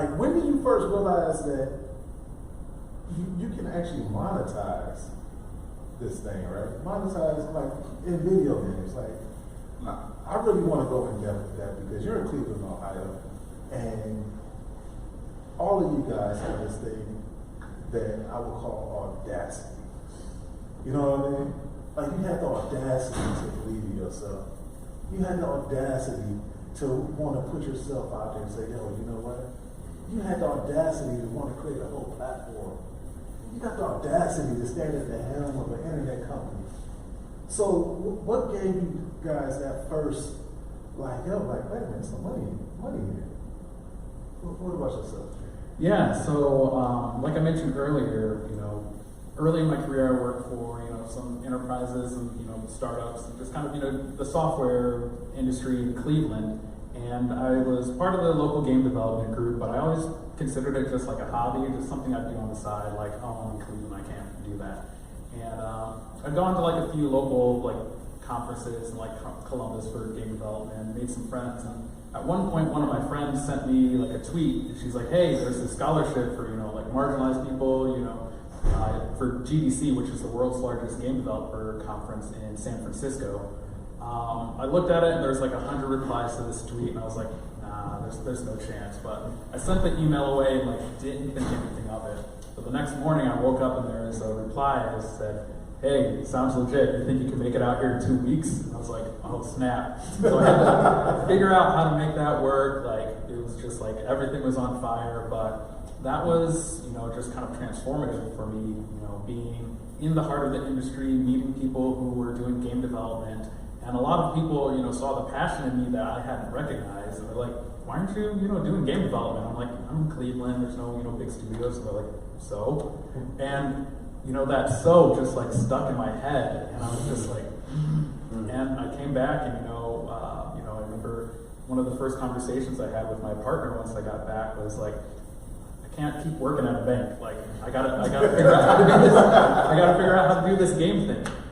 like, when did you first realize that you can actually monetize this thing, right? Monetize, like, in video games. Like, I really want to go in depth with that because you're in Cleveland, Ohio, and all of you guys have this thing that I would call audacity. You know what I mean? Like, you had the audacity to believe in yourself. You had the audacity to want to put yourself out there and say, yo, you know what? You had the audacity to want to create a whole platform. You got the audacity to stand at the helm of an internet company. So what gave you guys that first, like, yo, like, wait a minute, some money here. What about yourself? Yeah, so like I mentioned earlier, early in my career I worked for, some enterprises and, startups and just kind of, the software industry in Cleveland. And I was part of the local game development group, but I always considered it just like a hobby, just something I'd do on the side, like, oh, I'm in Cleveland, I can't do that. And I'd gone to like a few local conferences in like Columbus for game development, made some friends, and at one point one of my friends sent me like a tweet, and she's like, hey, there's a scholarship for, like marginalized people, for GDC, which is the world's largest game developer conference in San Francisco. I looked at it and there's like 100 replies to this tweet, and I was like, nah, there's no chance. But I sent the email away and like didn't think anything of it. But the next morning I woke up and there was a reply that said, hey, sounds legit. You think you can make it out here in 2 weeks? And I was like, oh snap. So I had to figure out how to make that work. Like, it was just like everything was on fire. But that was, just kind of transformative for me, being in the heart of the industry, meeting people who were doing game development. And a lot of people, saw the passion in me that I hadn't recognized. And they're like, why aren't you, doing game development? I'm like, I'm in Cleveland, there's no, big studios. And they're like, so? And, that so just like stuck in my head. And I was just like, and I came back and, I remember one of the first conversations I had with my partner once I got back was like, I can't keep working at a bank. Like, I gotta figure out how to do this. I gotta figure out how to do this game thing.